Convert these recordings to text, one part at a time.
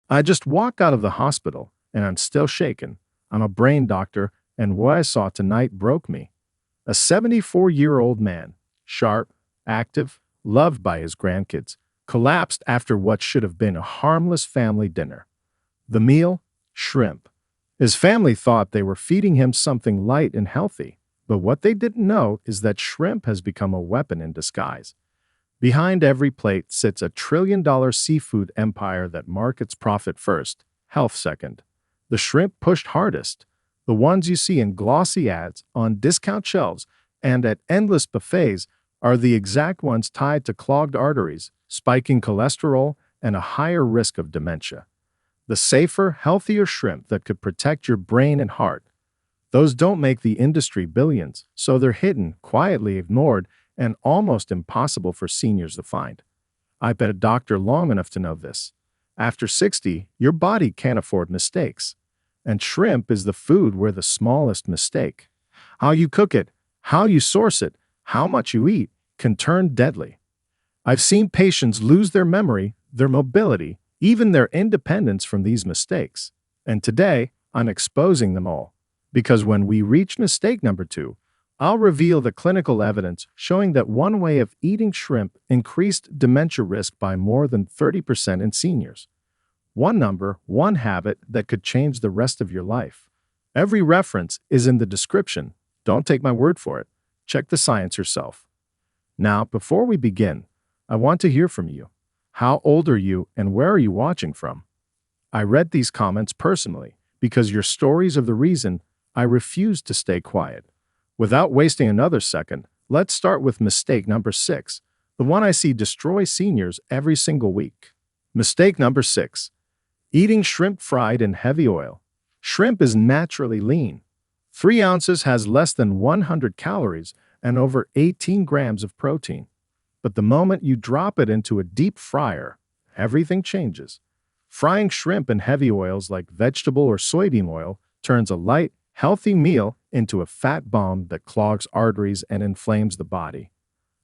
I just walked out of the hospital and I'm still shaken. I'm a brain doctor, and what I saw tonight broke me. A 74-year-old man, sharp, active, loved by his grandkids, collapsed after what should have been a harmless family dinner. The meal? Shrimp. His family thought they were feeding him something light and healthy, but what they didn't know is that shrimp has become a weapon in disguise. Behind every plate sits a trillion-dollar seafood empire that markets profit first, health second. The shrimp pushed hardest, the ones you see in glossy ads, on discount shelves, and at endless buffets, are the exact ones tied to clogged arteries, spiking cholesterol, and a higher risk of dementia. The safer, healthier shrimp that could protect your brain and heart. Those don't make the industry billions, so they're hidden, quietly ignored, and almost impossible for seniors to find. I've been a doctor long enough to know this. After 60, your body can't afford mistakes. And shrimp is the food where the smallest mistake, how you cook it, how you source it, how much you eat, can turn deadly. I've seen patients lose their memory, their mobility, even their independence from these mistakes. And today, I'm exposing them all. Because when we reach mistake number 2, I'll reveal the clinical evidence showing that one way of eating shrimp increased dementia risk by more than 30% in seniors. One number, one habit that could change the rest of your life. Every reference is in the description. Don't take my word for it. Check the science yourself. Now, before we begin, I want to hear from you. How old are you and where are you watching from? I read these comments personally because your stories are the reason I refuse to stay quiet. Without wasting another second, let's start with mistake number 6, the one I see destroy seniors every single week. Mistake number 6. Eating shrimp fried in heavy oil. Shrimp is naturally lean. 3 ounces has less than 100 calories and over 18 grams of protein. But the moment you drop it into a deep fryer, everything changes. Frying shrimp in heavy oils like vegetable or soybean oil turns a light, healthy meal into a fat bomb that clogs arteries and inflames the body.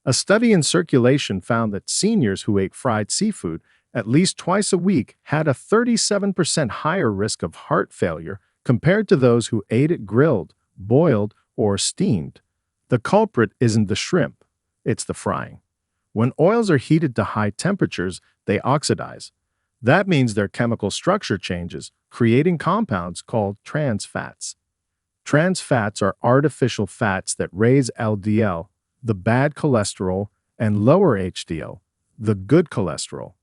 A study in Circulation found that seniors who ate fried seafood at least twice a week had a 37% higher risk of heart failure compared to those who ate it grilled, boiled, or steamed. The culprit isn't the shrimp, it's the frying. When oils are heated to high temperatures, they oxidize. That means their chemical structure changes, creating compounds called trans fats. Trans fats are artificial fats that raise LDL, the bad cholesterol, and lower HDL, the good cholesterol.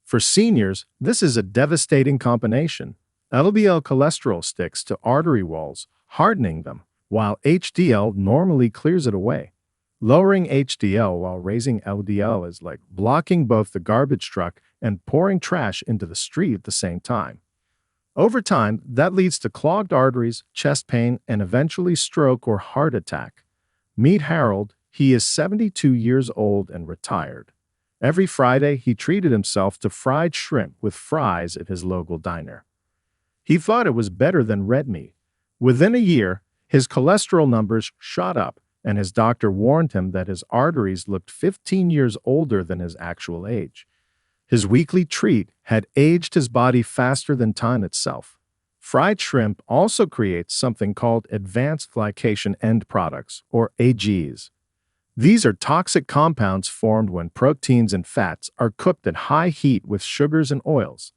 For seniors, this is a devastating combination. LDL cholesterol sticks to artery walls, hardening them, while HDL normally clears it away. Lowering HDL while raising LDL is like blocking both the garbage truck and pouring trash into the street at the same time. Over time, that leads to clogged arteries, chest pain, and eventually stroke or heart attack. Meet Harold. He is 72 years old and retired. Every Friday, he treated himself to fried shrimp with fries at his local diner. He thought it was better than red meat. Within a year, his cholesterol numbers shot up, and his doctor warned him that his arteries looked 15 years older than his actual age. His weekly treat had aged his body faster than time itself. Fried shrimp also creates something called advanced glycation end products, or AGs. These are toxic compounds formed when proteins and fats are cooked at high heat with sugars and oils.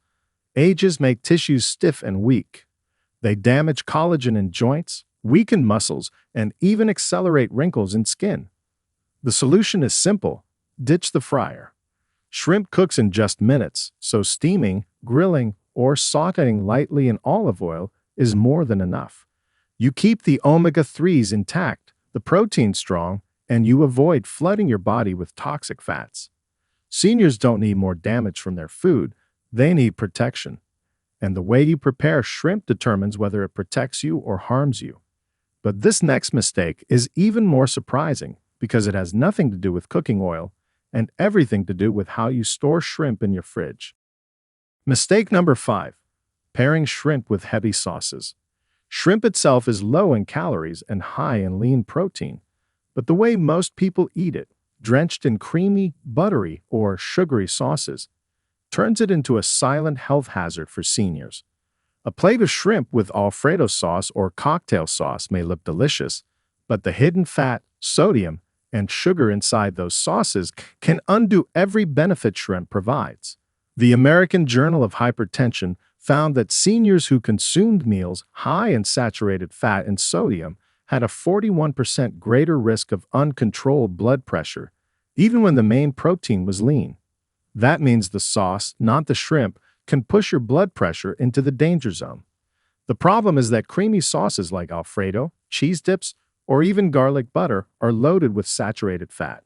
AGs make tissues stiff and weak. They damage collagen in joints, weaken muscles, and even accelerate wrinkles in skin. The solution is simple: ditch the fryer. Shrimp cooks in just minutes, so steaming, grilling, or sautéing lightly in olive oil is more than enough. You keep the omega-3s intact, the protein strong, and you avoid flooding your body with toxic fats. Seniors don't need more damage from their food, they need protection. And the way you prepare shrimp determines whether it protects you or harms you. But this next mistake is even more surprising because it has nothing to do with cooking oil and everything to do with how you store shrimp in your fridge. Mistake number 5. Pairing shrimp with heavy sauces. Shrimp itself is low in calories and high in lean protein, but the way most people eat it, drenched in creamy, buttery, or sugary sauces, turns it into a silent health hazard for seniors. A plate of shrimp with Alfredo sauce or cocktail sauce may look delicious, but the hidden fat, sodium, and sugar inside those sauces can undo every benefit shrimp provides. The American Journal of Hypertension found that seniors who consumed meals high in saturated fat and sodium had a 41% greater risk of uncontrolled blood pressure, even when the main protein was lean. That means the sauce, not the shrimp, can push your blood pressure into the danger zone. The problem is that creamy sauces like Alfredo, cheese dips, or even garlic butter are loaded with saturated fat.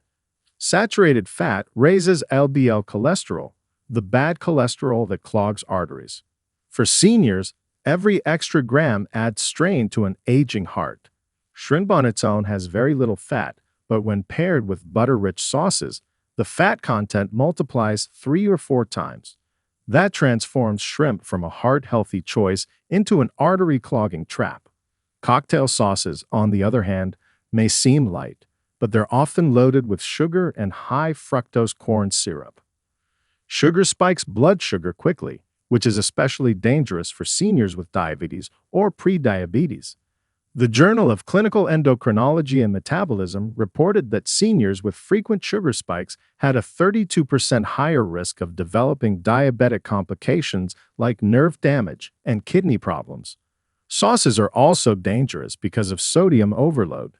Saturated fat raises LDL cholesterol, the bad cholesterol that clogs arteries. For seniors, every extra gram adds strain to an aging heart. Shrimp on its own has very little fat, but when paired with butter-rich sauces, the fat content multiplies 3 or 4 times. That transforms shrimp from a heart-healthy choice into an artery-clogging trap. Cocktail sauces, on the other hand, may seem light, but they're often loaded with sugar and high-fructose corn syrup. Sugar spikes blood sugar quickly, which is especially dangerous for seniors with diabetes or prediabetes. The Journal of Clinical Endocrinology and Metabolism reported that seniors with frequent sugar spikes had a 32% higher risk of developing diabetic complications like nerve damage and kidney problems. Sauces are also dangerous because of sodium overload.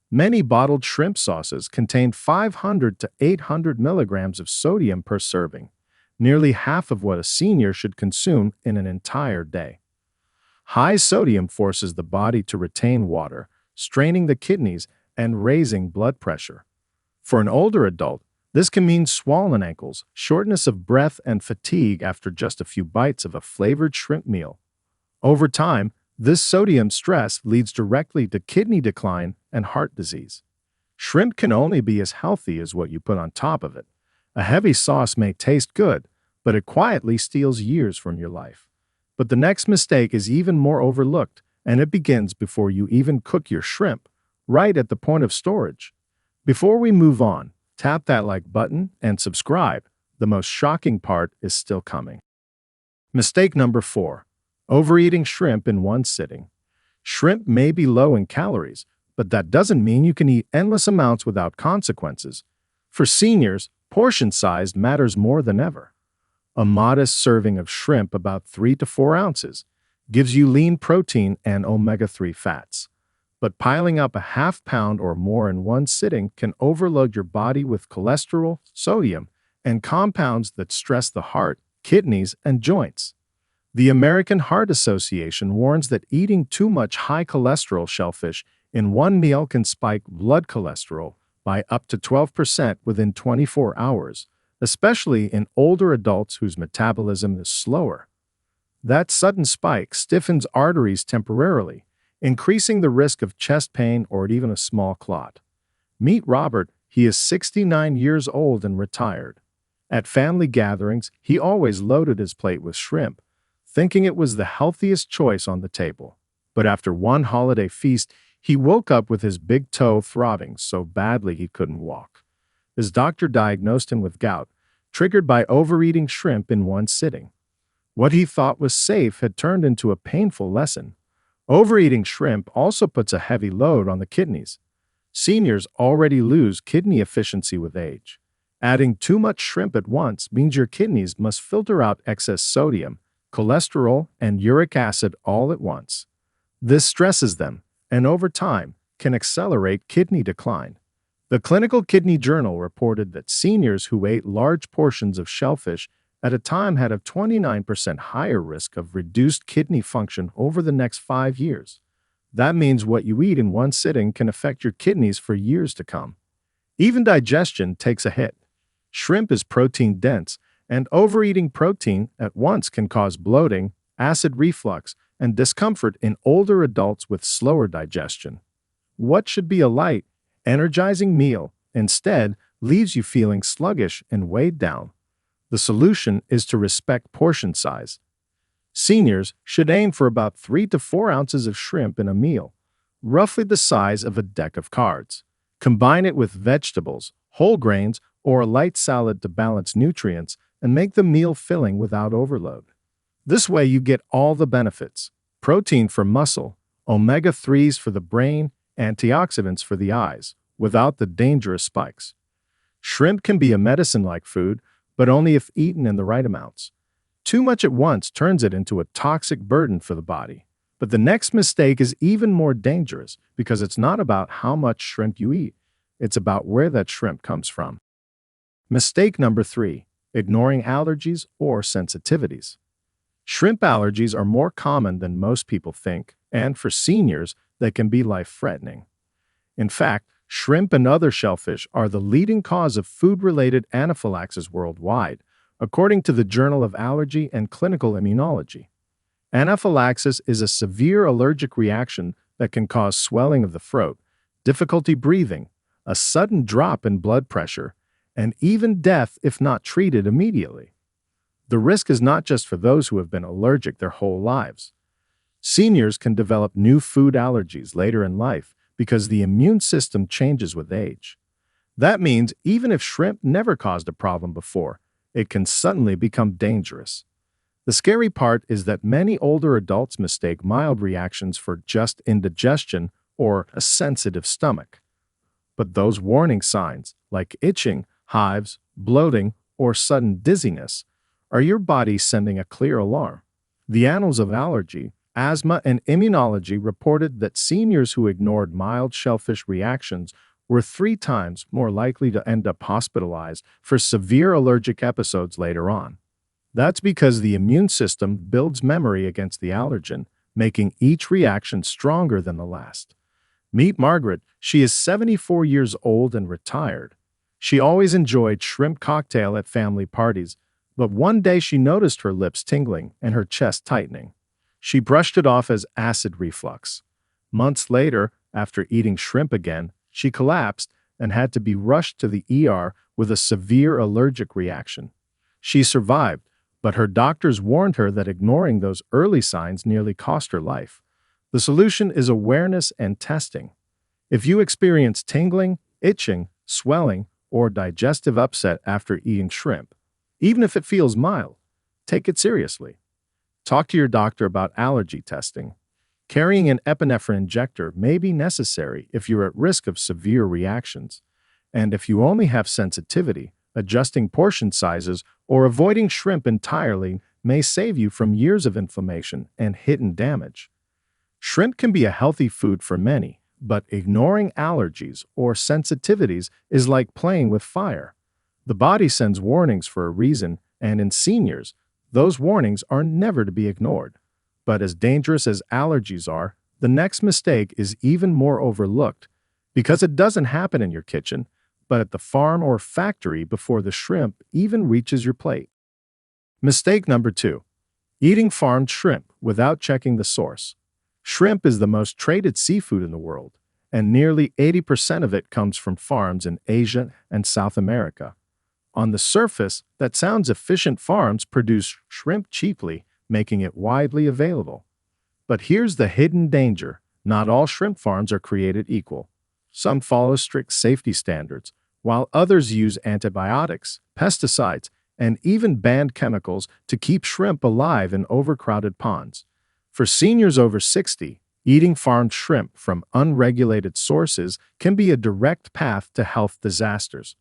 Many bottled shrimp sauces contain 500 to 800 milligrams of sodium per serving, nearly half of what a senior should consume in an entire day. High sodium forces the body to retain water, straining the kidneys and raising blood pressure. For an older adult, this can mean swollen ankles, shortness of breath, and fatigue after just a few bites of a flavored shrimp meal. Over time, this sodium stress leads directly to kidney decline and heart disease. Shrimp can only be as healthy as what you put on top of it. A heavy sauce may taste good, but it quietly steals years from your life. But the next mistake is even more overlooked, and it begins before you even cook your shrimp, right at the point of storage. Before we move on, tap that like button and subscribe. The most shocking part is still coming. Mistake number 4. Overeating shrimp in one sitting. Shrimp may be low in calories, but that doesn't mean you can eat endless amounts without consequences. For seniors, portion size matters more than ever. A modest serving of shrimp, about 3 to 4 ounces, gives you lean protein and omega-3 fats. But piling up a half pound or more in one sitting can overload your body with cholesterol, sodium, and compounds that stress the heart, kidneys, and joints. The American Heart Association warns that eating too much high cholesterol shellfish in one meal can spike blood cholesterol by up to 12% within 24 hours, especially in older adults whose metabolism is slower. That sudden spike stiffens arteries temporarily, increasing the risk of chest pain or even a small clot. Meet Robert. He is 69 years old and retired. At family gatherings, he always loaded his plate with shrimp, thinking it was the healthiest choice on the table. But after one holiday feast, he woke up with his big toe throbbing so badly he couldn't walk. His doctor diagnosed him with gout, triggered by overeating shrimp in one sitting. What he thought was safe had turned into a painful lesson. Overeating shrimp also puts a heavy load on the kidneys. Seniors already lose kidney efficiency with age. Adding too much shrimp at once means your kidneys must filter out excess sodium, cholesterol, and uric acid all at once. This stresses them, and over time, can accelerate kidney decline. The Clinical Kidney Journal reported that seniors who ate large portions of shellfish at a time had a 29% higher risk of reduced kidney function over the next 5 years. That means what you eat in one sitting can affect your kidneys for years to come. Even digestion takes a hit. Shrimp is protein-dense, and overeating protein at once can cause bloating, acid reflux, and discomfort in older adults with slower digestion. What should be a light, energizing meal instead leaves you feeling sluggish and weighed down. The solution is to respect portion size. Seniors should aim for about 3 to 4 ounces of shrimp in a meal, roughly the size of a deck of cards. Combine it with vegetables, whole grains, or a light salad to balance nutrients and make the meal filling without overload. This way you get all the benefits: protein for muscle, omega-3s for the brain, antioxidants for the eyes, without the dangerous spikes. Shrimp can be a medicine-like food, but only if eaten in the right amounts. Too much at once turns it into a toxic burden for the body. But the next mistake is even more dangerous because it's not about how much shrimp you eat. It's about where that shrimp comes from. Mistake number 3, ignoring allergies or sensitivities. Shrimp allergies are more common than most people think, and for seniors, they can be life-threatening. In fact, shrimp and other shellfish are the leading cause of food-related anaphylaxis worldwide, according to the Journal of Allergy and Clinical Immunology. Anaphylaxis is a severe allergic reaction that can cause swelling of the throat, difficulty breathing, a sudden drop in blood pressure, and even death if not treated immediately. The risk is not just for those who have been allergic their whole lives. Seniors can develop new food allergies later in life because the immune system changes with age. That means even if shrimp never caused a problem before, it can suddenly become dangerous. The scary part is that many older adults mistake mild reactions for just indigestion or a sensitive stomach. But those warning signs, like itching, hives, bloating, or sudden dizziness, are your body sending a clear alarm. The Annals of Allergy, Asthma, and Immunology reported that seniors who ignored mild shellfish reactions were 3 times more likely to end up hospitalized for severe allergic episodes later on. That's because the immune system builds memory against the allergen, making each reaction stronger than the last. Meet Margaret. She is 74 years old and retired. She always enjoyed shrimp cocktail at family parties, but one day she noticed her lips tingling and her chest tightening. She brushed it off as acid reflux. Months later, after eating shrimp again, she collapsed and had to be rushed to the ER with a severe allergic reaction. She survived, but her doctors warned her that ignoring those early signs nearly cost her life. The solution is awareness and testing. If you experience tingling, itching, swelling, or digestive upset after eating shrimp, even if it feels mild, take it seriously. Talk to your doctor about allergy testing. Carrying an epinephrine injector may be necessary if you're at risk of severe reactions. And if you only have sensitivity, adjusting portion sizes or avoiding shrimp entirely may save you from years of inflammation and hidden damage. Shrimp can be a healthy food for many, but ignoring allergies or sensitivities is like playing with fire. The body sends warnings for a reason, and in seniors, those warnings are never to be ignored. But as dangerous as allergies are, the next mistake is even more overlooked because it doesn't happen in your kitchen, but at the farm or factory before the shrimp even reaches your plate. Mistake number 2, eating farmed shrimp without checking the source. Shrimp is the most traded seafood in the world, and nearly 80% of it comes from farms in Asia and South America. On the surface, that sounds efficient. Farms produce shrimp cheaply, making it widely available. But here's the hidden danger. Not all shrimp farms are created equal. Some follow strict safety standards, while others use antibiotics, pesticides, and even banned chemicals to keep shrimp alive in overcrowded ponds. For seniors over 60, eating farmed shrimp from unregulated sources can be a direct path to health disasters.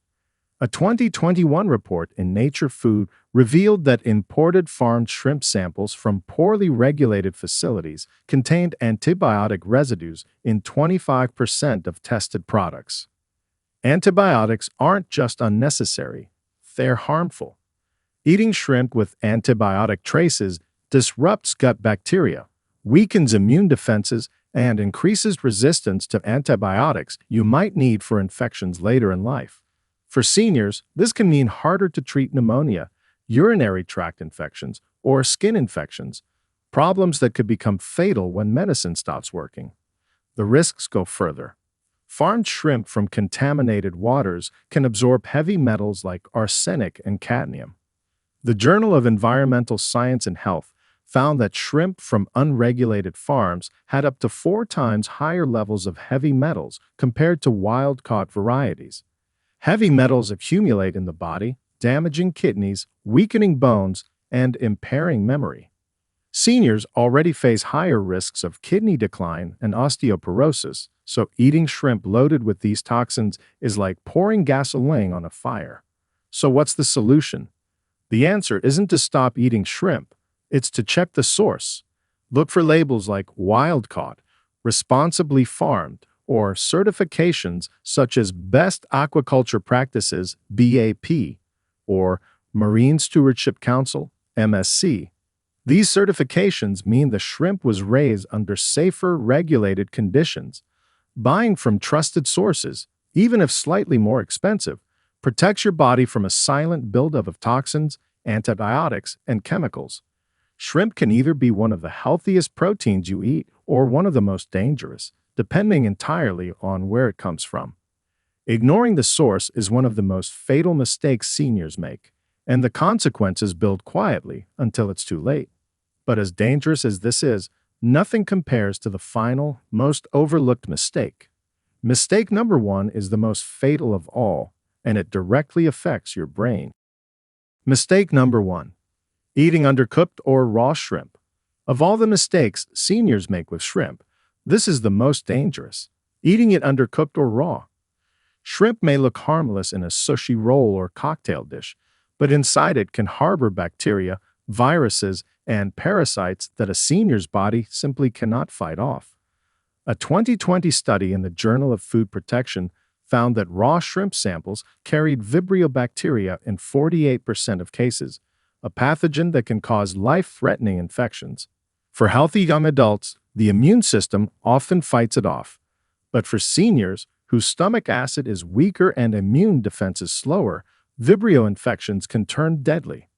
A 2021 report in Nature Food revealed that imported farmed shrimp samples from poorly regulated facilities contained antibiotic residues in 25% of tested products. Antibiotics aren't just unnecessary, they're harmful. Eating shrimp with antibiotic traces disrupts gut bacteria, weakens immune defenses, and increases resistance to antibiotics you might need for infections later in life. For seniors, this can mean harder to treat pneumonia, urinary tract infections, or skin infections, problems that could become fatal when medicine stops working. The risks go further. Farmed shrimp from contaminated waters can absorb heavy metals like arsenic and cadmium. The Journal of Environmental Science and Health found that shrimp from unregulated farms had up to 4 times higher levels of heavy metals compared to wild-caught varieties. Heavy metals accumulate in the body, damaging kidneys, weakening bones, and impairing memory. Seniors already face higher risks of kidney decline and osteoporosis, so eating shrimp loaded with these toxins is like pouring gasoline on a fire. So what's the solution? The answer isn't to stop eating shrimp, it's to check the source. Look for labels like wild caught, responsibly farmed, or certifications such as Best Aquaculture Practices (BAP) or Marine Stewardship Council (MSC). These certifications mean the shrimp was raised under safer, regulated conditions. Buying from trusted sources, even if slightly more expensive, protects your body from a silent buildup of toxins, antibiotics, and chemicals. Shrimp can either be one of the healthiest proteins you eat or one of the most dangerous, depending entirely on where it comes from. Ignoring the source is one of the most fatal mistakes seniors make, and the consequences build quietly until it's too late. But as dangerous as this is, nothing compares to the final, most overlooked mistake. Mistake number 1 is the most fatal of all, and it directly affects your brain. Mistake number 1: eating undercooked or raw shrimp. Of all the mistakes seniors make with shrimp, this is the most dangerous: eating it undercooked or raw. Shrimp may look harmless in a sushi roll or cocktail dish, but inside it can harbor bacteria, viruses, and parasites that a senior's body simply cannot fight off. A 2020 study in the Journal of Food Protection found that raw shrimp samples carried Vibrio bacteria in 48% of cases, a pathogen that can cause life-threatening infections. For healthy young adults, the immune system often fights it off. But for seniors, whose stomach acid is weaker and immune defense is slower, Vibrio infections can turn deadly.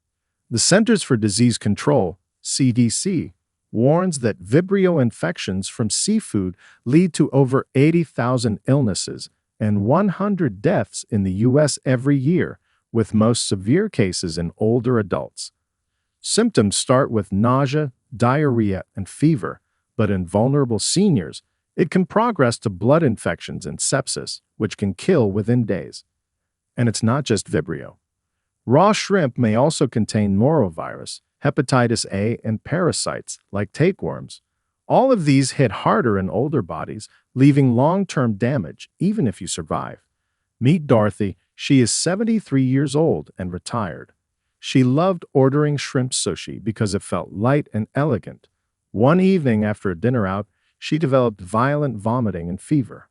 The Centers for Disease Control, CDC, warns that Vibrio infections from seafood lead to over 80,000 illnesses and 100 deaths in the U.S. every year, with most severe cases in older adults. Symptoms start with nausea, diarrhea, and fever, but in vulnerable seniors, it can progress to blood infections and sepsis, which can kill within days. And it's not just Vibrio. Raw shrimp may also contain norovirus, hepatitis A, and parasites like tapeworms. All of these hit harder in older bodies, leaving long-term damage even if you survive. Meet Dorothy. She is 73 years old and retired. She loved ordering shrimp sushi because it felt light and elegant. One evening after a dinner out, she developed violent vomiting and fever.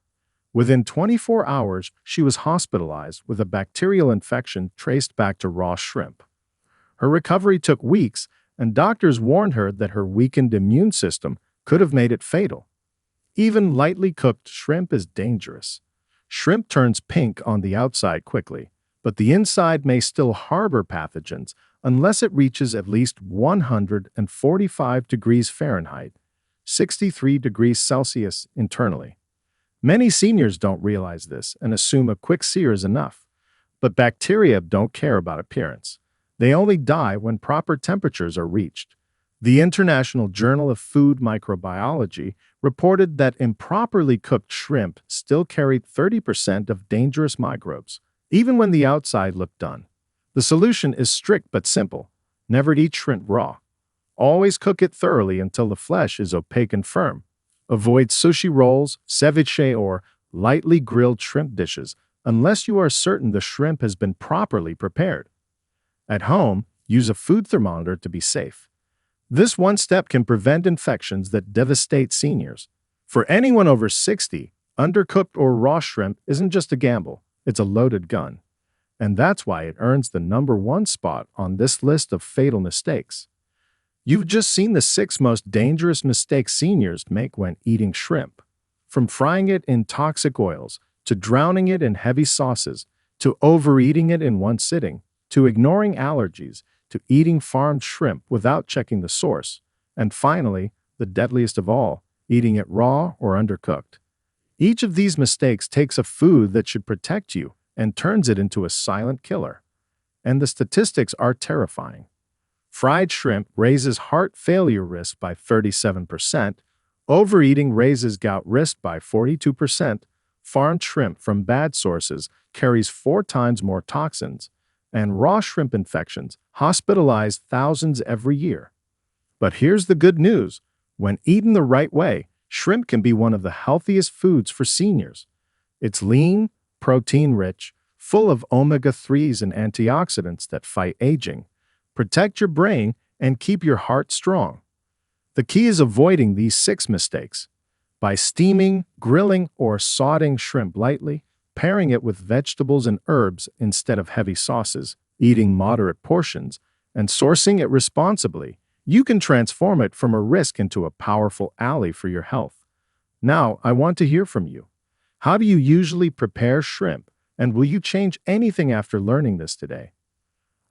Within 24 hours, she was hospitalized with a bacterial infection traced back to raw shrimp. Her recovery took weeks, and doctors warned her that her weakened immune system could have made it fatal. Even lightly cooked shrimp is dangerous. Shrimp turns pink on the outside quickly, but the inside may still harbor pathogens unless it reaches at least 145 degrees Fahrenheit, 63 degrees Celsius internally. Many seniors don't realize this and assume a quick sear is enough. But bacteria don't care about appearance. They only die when proper temperatures are reached. The International Journal of Food Microbiology reported that improperly cooked shrimp still carried 30% of dangerous microbes, even when the outside looked done. The solution is strict but simple. Never eat shrimp raw. Always cook it thoroughly until the flesh is opaque and firm. Avoid sushi rolls, ceviche, or lightly grilled shrimp dishes unless you are certain the shrimp has been properly prepared. At home, use a food thermometer to be safe. This one step can prevent infections that devastate seniors. For anyone over 60, undercooked or raw shrimp isn't just a gamble, it's a loaded gun. And that's why it earns the #1 spot on this list of fatal mistakes. You've just seen the 6 most dangerous mistakes seniors make when eating shrimp. From frying it in toxic oils, to drowning it in heavy sauces, to overeating it in one sitting, to ignoring allergies, to eating farmed shrimp without checking the source, and finally, the deadliest of all, eating it raw or undercooked. Each of these mistakes takes a food that should protect you and turns it into a silent killer. And the statistics are terrifying. Fried shrimp raises heart failure risk by 37%, overeating raises gout risk by 42%, farmed shrimp from bad sources carries 4 times more toxins, and raw shrimp infections hospitalize thousands every year. But here's the good news. When eaten the right way, shrimp can be one of the healthiest foods for seniors. It's lean, protein-rich, full of omega-3s and antioxidants that fight aging, protect your brain, and keep your heart strong. The key is avoiding these 6 mistakes. By steaming, grilling, or sautéing shrimp lightly, pairing it with vegetables and herbs instead of heavy sauces, eating moderate portions, and sourcing it responsibly, you can transform it from a risk into a powerful ally for your health. Now, I want to hear from you. How do you usually prepare shrimp, and will you change anything after learning this today?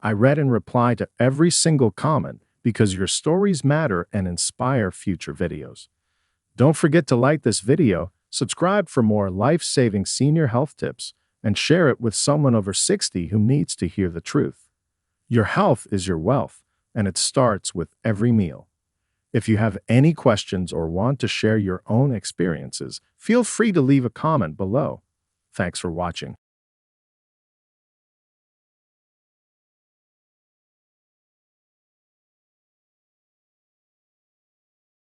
I read and reply to every single comment because your stories matter and inspire future videos. Don't forget to like this video, subscribe for more life-saving senior health tips, and share it with someone over 60 who needs to hear the truth. Your health is your wealth, and it starts with every meal. If you have any questions or want to share your own experiences, feel free to leave a comment below. Thanks for watching.